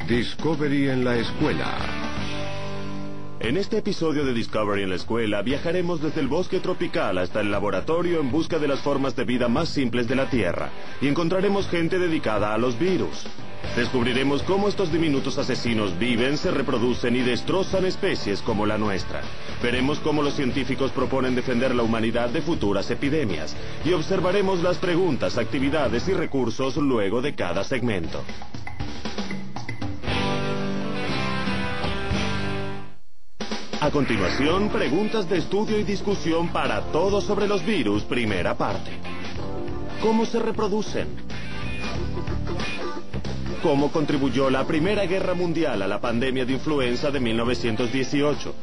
Discovery en la escuela. En este episodio de Discovery en la escuela viajaremos desde el bosque tropical hasta el laboratorio en busca de las formas de vida más simples de la Tierra y encontraremos gente dedicada a los virus. Descubriremos cómo estos diminutos asesinos viven, se reproducen y destrozan especies como la nuestra. Veremos cómo los científicos proponen defender la humanidad de futuras epidemias y observaremos las preguntas, actividades y recursos luego de cada segmento. A continuación, preguntas de estudio y discusión para todos sobre los virus, primera parte. ¿Cómo se reproducen? ¿Cómo contribuyó la Primera Guerra Mundial a la pandemia de influenza de 1918?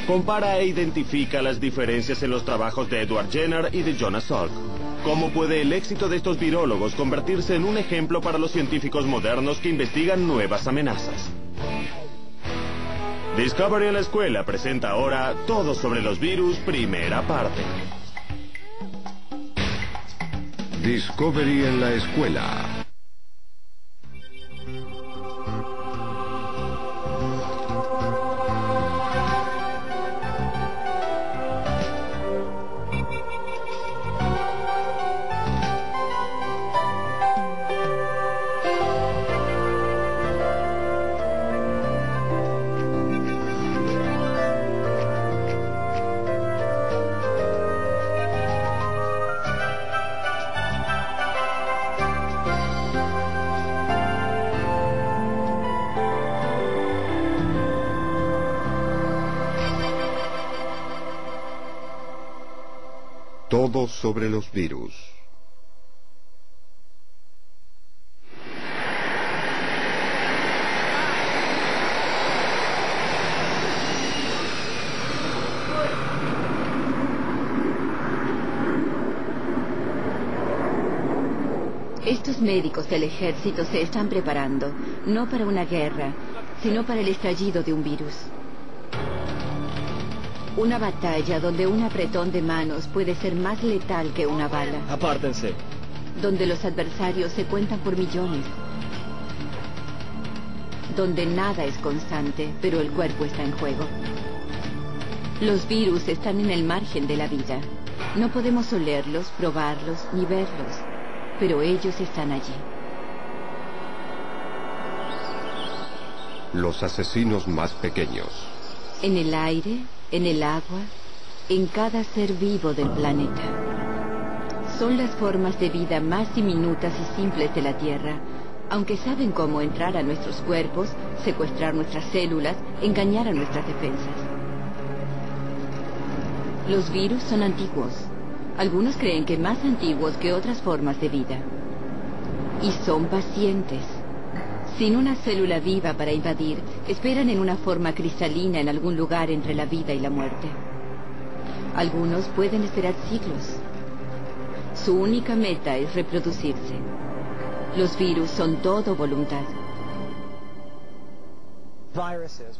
Compara e identifica las diferencias en los trabajos de Edward Jenner y de Jonas Salk. ¿Cómo puede el éxito de estos virólogos convertirse en un ejemplo para los científicos modernos que investigan nuevas amenazas? Discovery en la escuela presenta ahora Todo sobre los virus, primera parte. Discovery en la escuela. Todo sobre los virus. Estos médicos del ejército se están preparando, no para una guerra, sino para el estallido de un virus. Una batalla donde un apretón de manos puede ser más letal que una bala. Apártense. Donde los adversarios se cuentan por millones. Donde nada es constante, pero el cuerpo está en juego. Los virus están en el margen de la vida. No podemos olerlos, probarlos, ni verlos, pero ellos están allí. Los asesinos más pequeños. En el aire, en el agua, en cada ser vivo del planeta. Son las formas de vida más diminutas y simples de la Tierra, aunque saben cómo entrar a nuestros cuerpos, secuestrar nuestras células, engañar a nuestras defensas. Los virus son antiguos. Algunos creen que más antiguos que otras formas de vida. Y son pacientes. Sin una célula viva para invadir, esperan en una forma cristalina en algún lugar entre la vida y la muerte. Algunos pueden esperar siglos. Su única meta es reproducirse. Los virus son todo voluntad.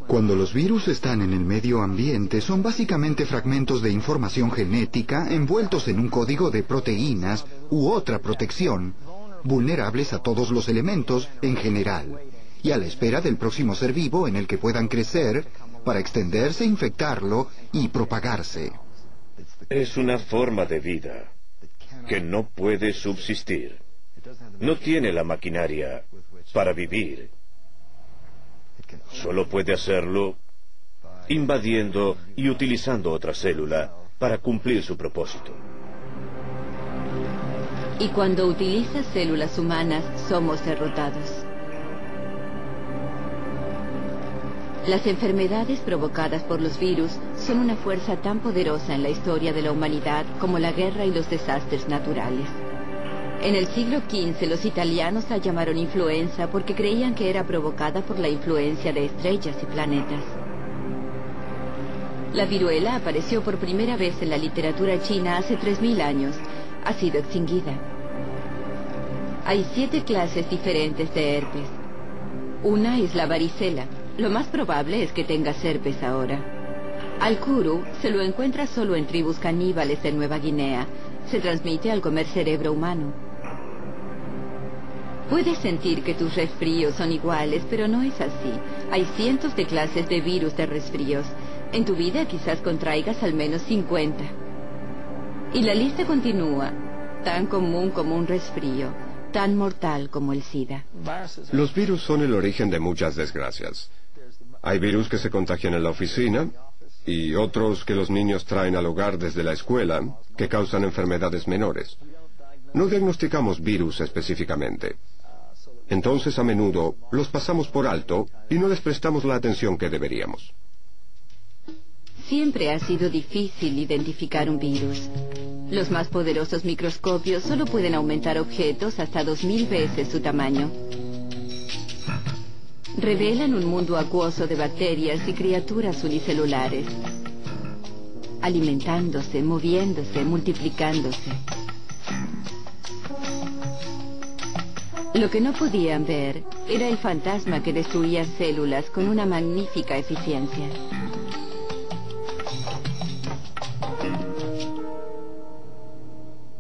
Cuando los virus están en el medio ambiente, son básicamente fragmentos de información genética envueltos en un código de proteínas u otra protección, vulnerables a todos los elementos en general, y a la espera del próximo ser vivo en el que puedan crecer para extenderse, infectarlo y propagarse. Es una forma de vida que no puede subsistir. No tiene la maquinaria para vivir. Solo puede hacerlo invadiendo y utilizando otra célula para cumplir su propósito. Y cuando utiliza células humanas, somos derrotados. Las enfermedades provocadas por los virus son una fuerza tan poderosa en la historia de la humanidad como la guerra y los desastres naturales. En el siglo XV los italianos la llamaron influenza porque creían que era provocada por la influencia de estrellas y planetas. La viruela apareció por primera vez en la literatura china hace 3000 años. Ha sido extinguida. Hay 7 clases diferentes de herpes. Una es la varicela. Lo más probable es que tengas herpes ahora. Al kuru se lo encuentra solo en tribus caníbales de Nueva Guinea. Se transmite al comer cerebro humano. Puedes sentir que tus resfríos son iguales, pero no es así. Hay cientos de clases de virus de resfríos. En tu vida quizás contraigas al menos 50. Y la lista continúa. Tan común como un resfrío, tan mortal como el SIDA. Los virus son el origen de muchas desgracias. Hay virus que se contagian en la oficina y otros que los niños traen al hogar desde la escuela que causan enfermedades menores. No diagnosticamos virus específicamente. Entonces, a menudo, los pasamos por alto y no les prestamos la atención que deberíamos. Siempre ha sido difícil identificar un virus. Los más poderosos microscopios solo pueden aumentar objetos hasta 2000 veces su tamaño. Revelan un mundo acuoso de bacterias y criaturas unicelulares, alimentándose, moviéndose, multiplicándose. Lo que no podían ver era el fantasma que destruía células con una magnífica eficiencia.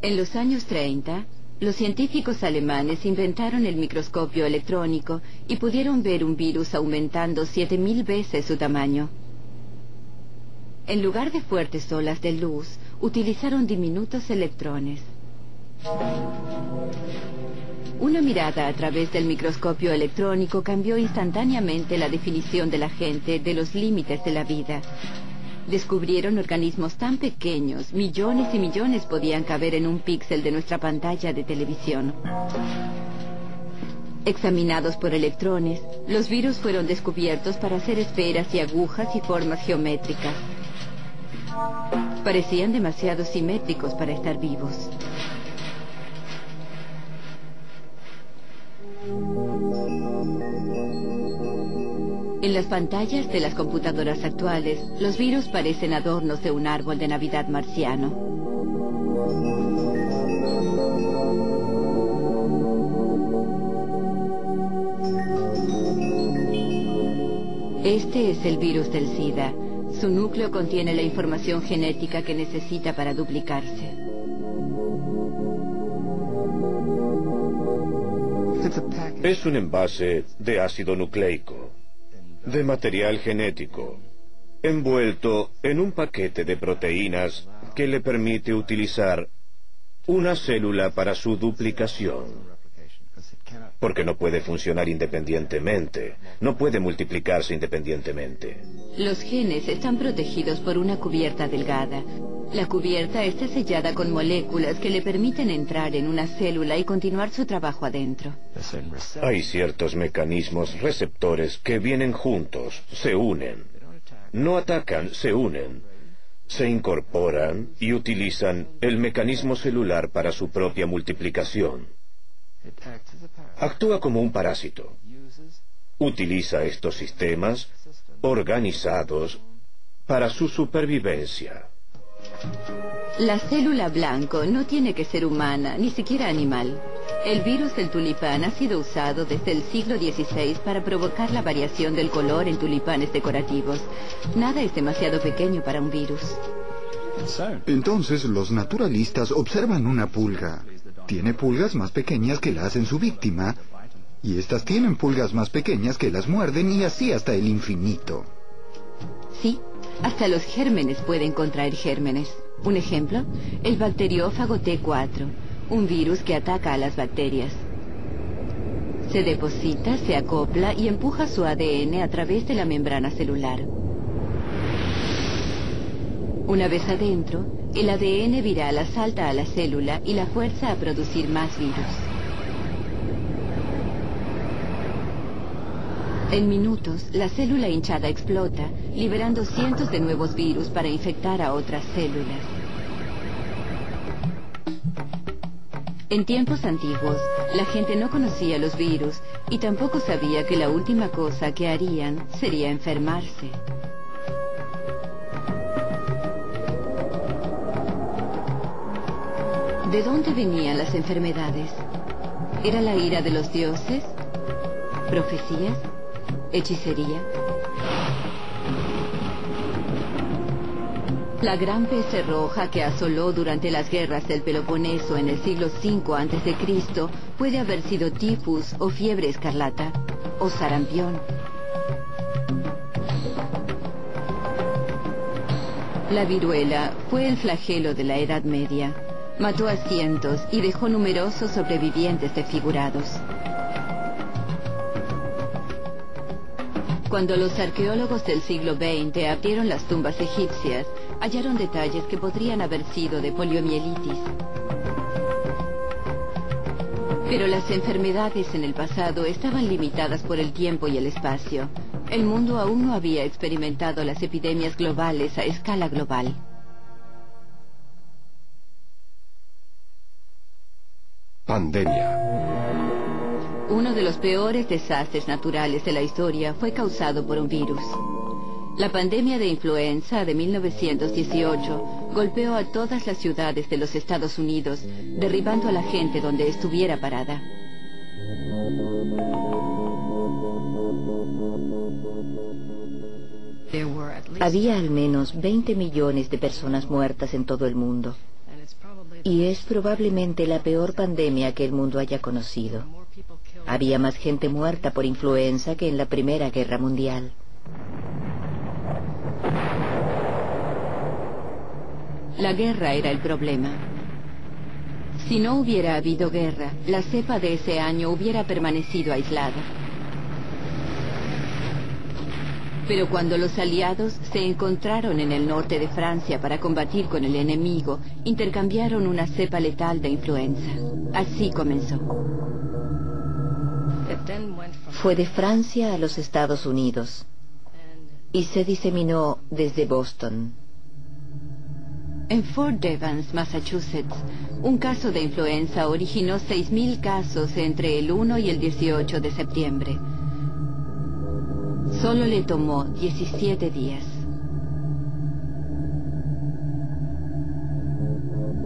En los años 30, los científicos alemanes inventaron el microscopio electrónico y pudieron ver un virus aumentando 7000 veces su tamaño. En lugar de fuertes olas de luz, utilizaron diminutos electrones. Una mirada a través del microscopio electrónico cambió instantáneamente la definición de la gente de los límites de la vida. Descubrieron organismos tan pequeños, millones y millones podían caber en un píxel de nuestra pantalla de televisión. Examinados por electrones, los virus fueron descubiertos para hacer esferas y agujas y formas geométricas. Parecían demasiado simétricos para estar vivos. En las pantallas de las computadoras actuales, los virus parecen adornos de un árbol de Navidad marciano. Este es el virus del SIDA. Su núcleo contiene la información genética que necesita para duplicarse. Es un envase de ácido nucleico, de material genético, envuelto en un paquete de proteínas que le permite utilizar una célula para su duplicación. Porque no puede funcionar independientemente, no puede multiplicarse independientemente. Los genes están protegidos por una cubierta delgada. La cubierta está sellada con moléculas que le permiten entrar en una célula y continuar su trabajo adentro. Hay ciertos mecanismos receptores que vienen juntos, se unen. No atacan, se unen. Se incorporan y utilizan el mecanismo celular para su propia multiplicación. Actúa como un parásito. Utiliza estos sistemas organizados para su supervivencia. La célula blanco no tiene que ser humana, ni siquiera animal. El virus del tulipán ha sido usado desde el siglo XVI para provocar la variación del color en tulipanes decorativos. Nada es demasiado pequeño para un virus. Entonces los naturalistas observan una pulga. Tiene pulgas más pequeñas que las en su víctima, y estas tienen pulgas más pequeñas que las muerden, y así hasta el infinito. Sí, hasta los gérmenes pueden contraer gérmenes. Un ejemplo, el bacteriófago T4, un virus que ataca a las bacterias. Se deposita, se acopla y empuja su ADN a través de la membrana celular. Una vez adentro, el ADN viral asalta a la célula y la fuerza a producir más virus. En minutos, la célula hinchada explota, liberando cientos de nuevos virus para infectar a otras células. En tiempos antiguos, la gente no conocía los virus y tampoco sabía que la última cosa que harían sería enfermarse. ¿De dónde venían las enfermedades? ¿Era la ira de los dioses? ¿Profecías? ¿Hechicería? La gran peste roja que asoló durante las guerras del Peloponeso en el siglo V a.C. Puede haber sido tifus o fiebre escarlata o sarampión. La viruela fue el flagelo de la Edad Media. Mató a cientos y dejó numerosos sobrevivientes desfigurados. Cuando los arqueólogos del siglo XX abrieron las tumbas egipcias, hallaron detalles que podrían haber sido de poliomielitis. Pero las enfermedades en el pasado estaban limitadas por el tiempo y el espacio. El mundo aún no había experimentado las epidemias globales a escala global. Pandemia. Uno de los peores desastres naturales de la historia fue causado por un virus. La pandemia de influenza de 1918 golpeó a todas las ciudades de los Estados Unidos, derribando a la gente donde estuviera parada. Había al menos 20 millones de personas muertas en todo el mundo. Y es probablemente la peor pandemia que el mundo haya conocido. Había más gente muerta por influenza que en la Primera Guerra Mundial. La guerra era el problema. Si no hubiera habido guerra, la cepa de ese año hubiera permanecido aislada. Pero cuando los aliados se encontraron en el norte de Francia para combatir con el enemigo, intercambiaron una cepa letal de influenza. Así comenzó. Fue de Francia a los Estados Unidos y se diseminó desde Boston. En Fort Devens, Massachusetts, un caso de influenza originó 6.000 casos entre el 1 y el 18 de septiembre. Solo le tomó 17 días.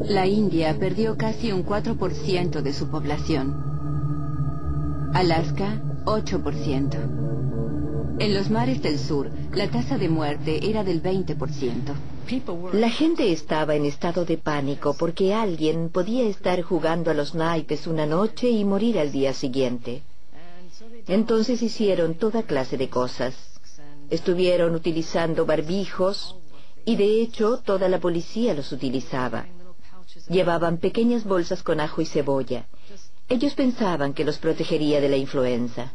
La India perdió casi un 4% de su población. Alaska, 8%. En los mares del sur, la tasa de muerte era del 20%. La gente estaba en estado de pánico porque alguien podía estar jugando a los naipes una noche y morir al día siguiente. Entonces hicieron toda clase de cosas. Estuvieron utilizando barbijos y de hecho toda la policía los utilizaba. Llevaban pequeñas bolsas con ajo y cebolla. Ellos pensaban que los protegería de la influenza.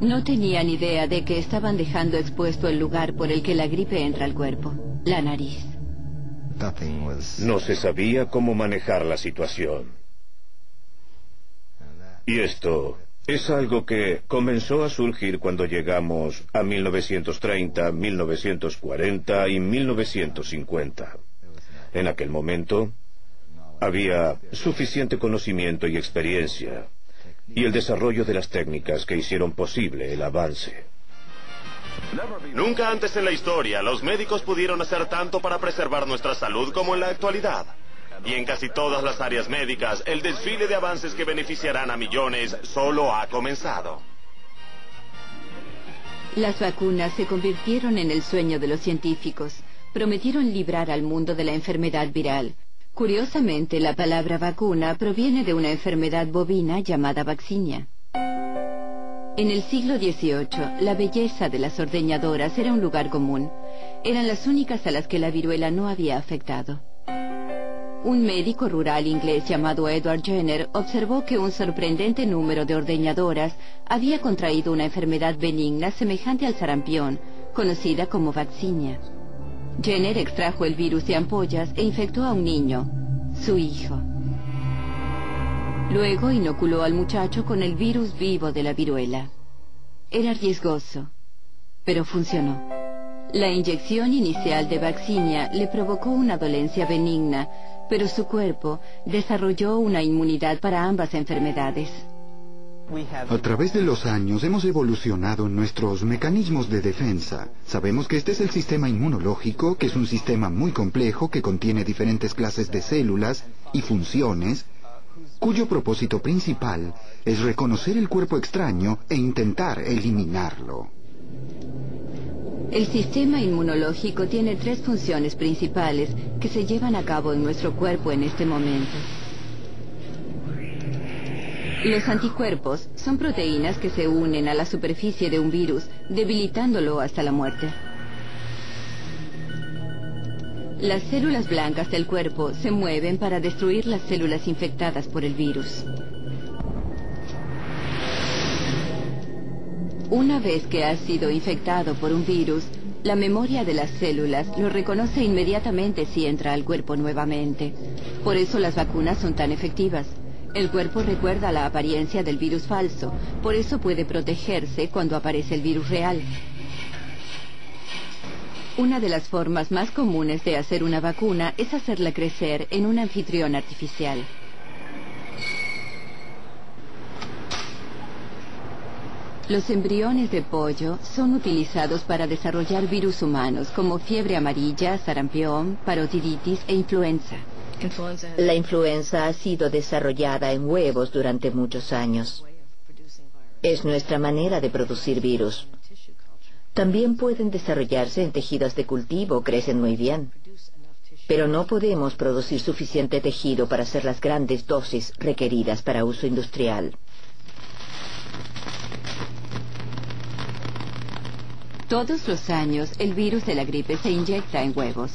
No tenían idea de que estaban dejando expuesto el lugar por el que la gripe entra al cuerpo, la nariz. No se sabía cómo manejar la situación. Y esto es algo que comenzó a surgir cuando llegamos a 1930, 1940 y 1950. En aquel momento había suficiente conocimiento y experiencia y el desarrollo de las técnicas que hicieron posible el avance. Nunca antes en la historia los médicos pudieron hacer tanto para preservar nuestra salud como en la actualidad. Y en casi todas las áreas médicas, el desfile de avances que beneficiarán a millones solo ha comenzado. Las vacunas se convirtieron en el sueño de los científicos. Prometieron librar al mundo de la enfermedad viral. Curiosamente, la palabra vacuna proviene de una enfermedad bovina llamada vaccinia. En el siglo XVIII, la belleza de las ordeñadoras era un lugar común. Eran las únicas a las que la viruela no había afectado. Un médico rural inglés llamado Edward Jenner observó que un sorprendente número de ordeñadoras había contraído una enfermedad benigna semejante al sarampión, conocida como vaccinia. Jenner extrajo el virus de ampollas e infectó a un niño, su hijo. Luego inoculó al muchacho con el virus vivo de la viruela. Era riesgoso, pero funcionó. La inyección inicial de vaccinia le provocó una dolencia benigna, pero su cuerpo desarrolló una inmunidad para ambas enfermedades. A través de los años hemos evolucionado en nuestros mecanismos de defensa. Sabemos que este es el sistema inmunológico, que es un sistema muy complejo que contiene diferentes clases de células y funciones, cuyo propósito principal es reconocer el cuerpo extraño e intentar eliminarlo. El sistema inmunológico tiene 3 funciones principales que se llevan a cabo en nuestro cuerpo en este momento. Los anticuerpos son proteínas que se unen a la superficie de un virus, debilitándolo hasta la muerte. Las células blancas del cuerpo se mueven para destruir las células infectadas por el virus. Una vez que has sido infectado por un virus, la memoria de las células lo reconoce inmediatamente si entra al cuerpo nuevamente. Por eso las vacunas son tan efectivas. El cuerpo recuerda la apariencia del virus falso, por eso puede protegerse cuando aparece el virus real. Una de las formas más comunes de hacer una vacuna es hacerla crecer en un anfitrión artificial. Los embriones de pollo son utilizados para desarrollar virus humanos como fiebre amarilla, sarampión, parotiditis e influenza. La influenza ha sido desarrollada en huevos durante muchos años. Es nuestra manera de producir virus. También pueden desarrollarse en tejidos de cultivo, crecen muy bien. Pero no podemos producir suficiente tejido para hacer las grandes dosis requeridas para uso industrial. Todos los años, el virus de la gripe se inyecta en huevos.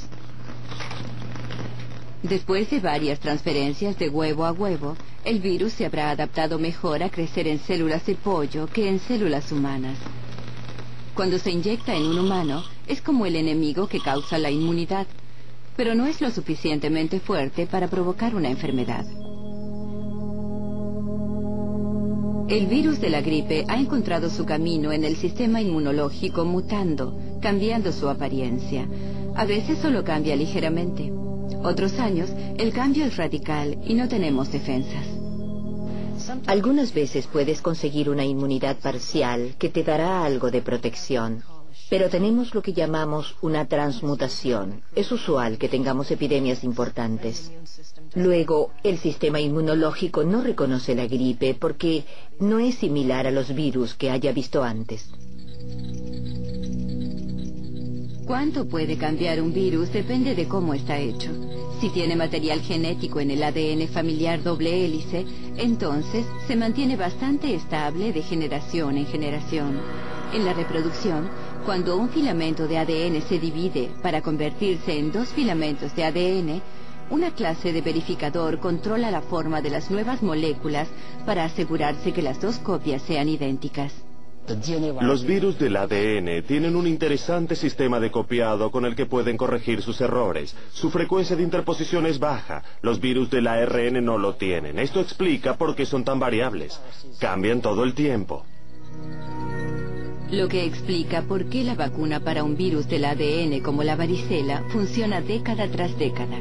Después de varias transferencias de huevo a huevo, el virus se habrá adaptado mejor a crecer en células de pollo que en células humanas. Cuando se inyecta en un humano, es como el enemigo que causa la inmunidad, pero no es lo suficientemente fuerte para provocar una enfermedad. El virus de la gripe ha encontrado su camino en el sistema inmunológico mutando, cambiando su apariencia. A veces solo cambia ligeramente. Otros años, el cambio es radical y no tenemos defensas. Algunas veces puedes conseguir una inmunidad parcial que te dará algo de protección. Pero tenemos lo que llamamos una transmutación. Es usual que tengamos epidemias importantes. Luego, el sistema inmunológico no reconoce la gripe porque no es similar a los virus que haya visto antes. ¿Cuánto puede cambiar un virus? Depende de cómo está hecho. Si tiene material genético en el ADN familiar doble hélice, entonces se mantiene bastante estable de generación en generación. En la reproducción, cuando un filamento de ADN se divide para convertirse en dos filamentos de ADN, una clase de verificador controla la forma de las nuevas moléculas para asegurarse que las dos copias sean idénticas. Los virus del ADN tienen un interesante sistema de copiado con el que pueden corregir sus errores. Su frecuencia de interposición es baja. Los virus del ARN no lo tienen. Esto explica por qué son tan variables. Cambian todo el tiempo. Lo que explica por qué la vacuna para un virus del ADN como la varicela funciona década tras década.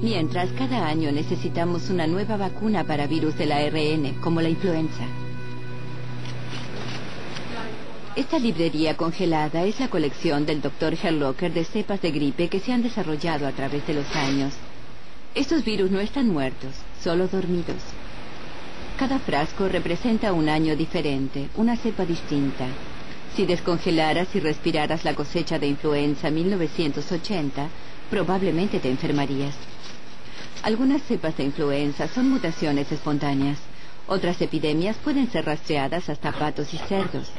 Mientras cada año necesitamos una nueva vacuna para virus del ARN como la influenza. Esta librería congelada es la colección del Dr. Herlocker de cepas de gripe que se han desarrollado a través de los años. Estos virus no están muertos, solo dormidos. Cada frasco representa un año diferente, una cepa distinta. Si descongelaras y respiraras la cosecha de influenza 1980, probablemente te enfermarías. Algunas cepas de influenza son mutaciones espontáneas. Otras epidemias pueden ser rastreadas hasta patos y cerdos.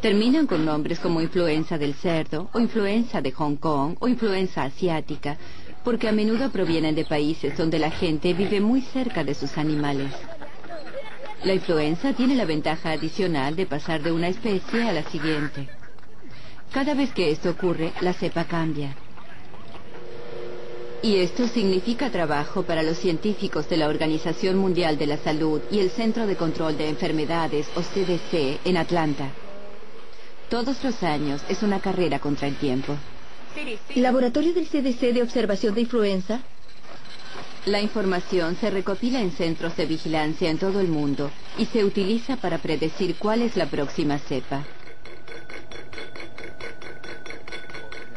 Terminan con nombres como influenza del cerdo, o influenza de Hong Kong, o influenza asiática, porque a menudo provienen de países donde la gente vive muy cerca de sus animales. La influenza tiene la ventaja adicional de pasar de una especie a la siguiente. Cada vez que esto ocurre, la cepa cambia. Y esto significa trabajo para los científicos de la Organización Mundial de la Salud y el Centro de Control de Enfermedades, o CDC, en Atlanta. Todos los años es una carrera contra el tiempo. ¿Laboratorio del CDC de observación de influenza? La información se recopila en centros de vigilancia en todo el mundo y se utiliza para predecir cuál es la próxima cepa.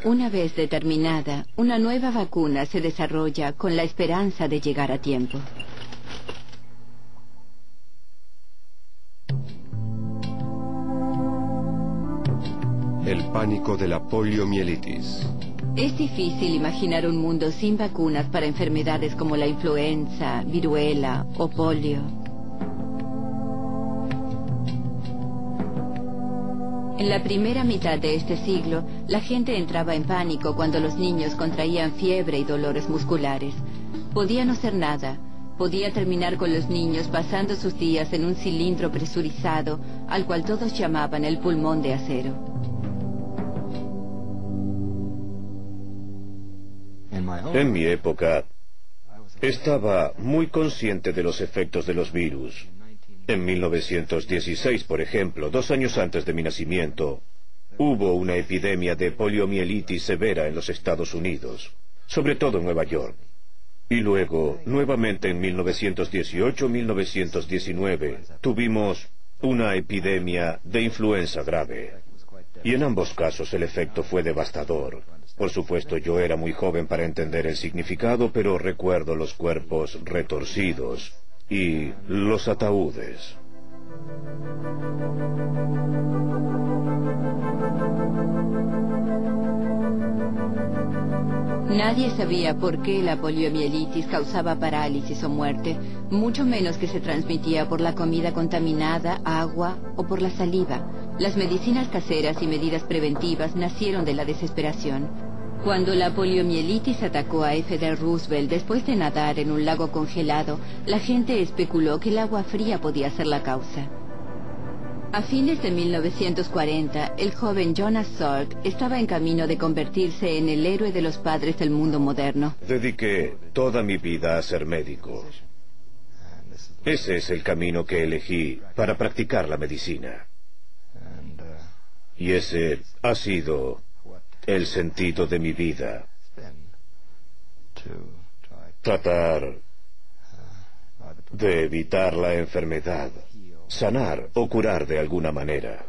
Una vez determinada, una nueva vacuna se desarrolla con la esperanza de llegar a tiempo. El pánico de la poliomielitis. Es difícil imaginar un mundo sin vacunas para enfermedades como la influenza, viruela o polio. En la primera mitad de este siglo, la gente entraba en pánico cuando los niños contraían fiebre y dolores musculares. Podía no ser nada. Podía terminar con los niños pasando sus días en un cilindro presurizado, al cual todos llamaban el pulmón de acero. En mi época, estaba muy consciente de los efectos de los virus. En 1916, por ejemplo, 2 años antes de mi nacimiento, hubo una epidemia de poliomielitis severa en los Estados Unidos, sobre todo en Nueva York. Y luego, nuevamente en 1918-1919, tuvimos una epidemia de influenza grave. Y en ambos casos el efecto fue devastador. Por supuesto, yo era muy joven para entender el significado, pero recuerdo los cuerpos retorcidos y los ataúdes. Nadie sabía por qué la poliomielitis causaba parálisis o muerte, mucho menos que se transmitía por la comida contaminada, agua o por la saliva. Las medicinas caseras y medidas preventivas nacieron de la desesperación. Cuando la poliomielitis atacó a F.D. Roosevelt después de nadar en un lago congelado, la gente especuló que el agua fría podía ser la causa. A fines de 1940, el joven Jonas Salk estaba en camino de convertirse en el héroe de los padres del mundo moderno. Dediqué toda mi vida a ser médico. Ese es el camino que elegí para practicar la medicina. Y ese ha sido el sentido de mi vida. Tratar de evitar la enfermedad, sanar o curar de alguna manera.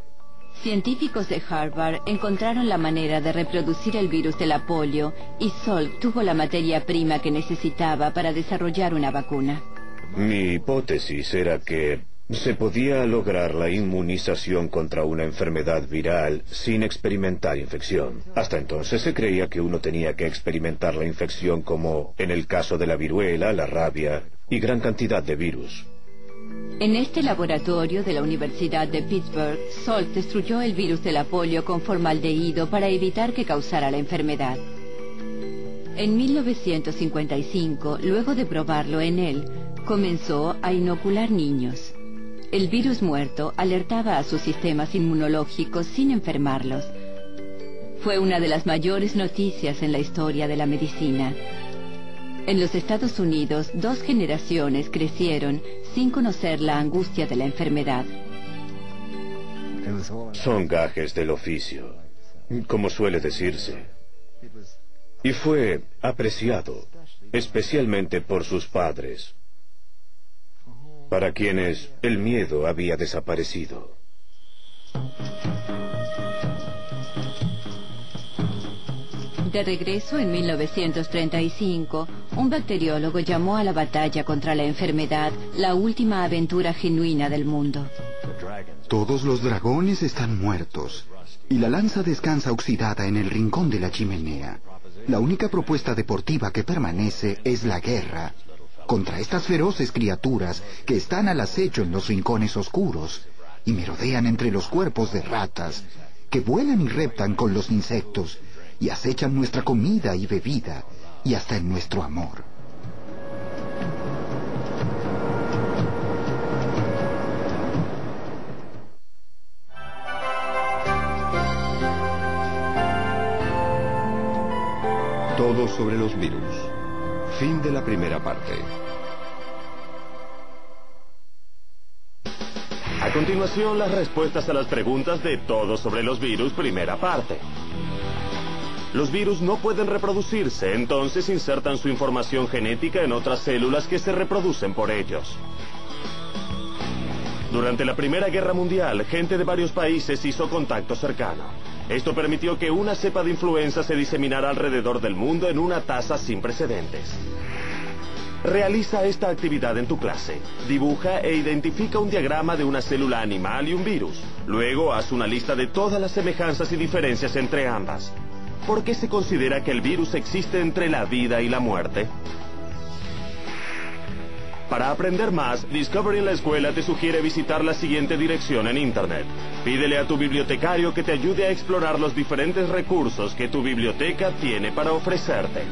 Científicos de Harvard encontraron la manera de reproducir el virus de la polio y Salk tuvo la materia prima que necesitaba para desarrollar una vacuna. Mi hipótesis era que se podía lograr la inmunización contra una enfermedad viral sin experimentar infección. Hasta entonces se creía que uno tenía que experimentar la infección como en el caso de la viruela, la rabia y gran cantidad de virus. En este laboratorio de la Universidad de Pittsburgh, Salk destruyó el virus de la polio con formaldehído para evitar que causara la enfermedad. En 1955, luego de probarlo en él, comenzó a inocular niños. El virus muerto alertaba a sus sistemas inmunológicos sin enfermarlos. Fue una de las mayores noticias en la historia de la medicina. En los Estados Unidos, 2 generaciones crecieron sin conocer la angustia de la enfermedad. Son gajes del oficio, como suele decirse. Y fue apreciado, especialmente por sus padres, para quienes el miedo había desaparecido. De regreso en 1935, un bacteriólogo llamó a la batalla contra la enfermedad la última aventura genuina del mundo. Todos los dragones están muertos y la lanza descansa oxidada en el rincón de la chimenea. La única propuesta deportiva que permanece es la guerra contra estas feroces criaturas que están al acecho en los rincones oscuros y merodean entre los cuerpos de ratas, que vuelan y reptan con los insectos y acechan nuestra comida y bebida y hasta en nuestro amor. Todo sobre los virus. Fin de la primera parte. A continuación, las respuestas a las preguntas de Todo sobre los virus, primera parte. Los virus no pueden reproducirse, entonces insertan su información genética en otras células que se reproducen por ellos. Durante la Primera Guerra Mundial, gente de varios países hizo contacto cercano. Esto permitió que una cepa de influenza se diseminara alrededor del mundo en una tasa sin precedentes. Realiza esta actividad en tu clase. Dibuja e identifica un diagrama de una célula animal y un virus. Luego haz una lista de todas las semejanzas y diferencias entre ambas. ¿Por qué se considera que el virus existe entre la vida y la muerte? Para aprender más, Discovery en la Escuela te sugiere visitar la siguiente dirección en Internet. Pídele a tu bibliotecario que te ayude a explorar los diferentes recursos que tu biblioteca tiene para ofrecerte.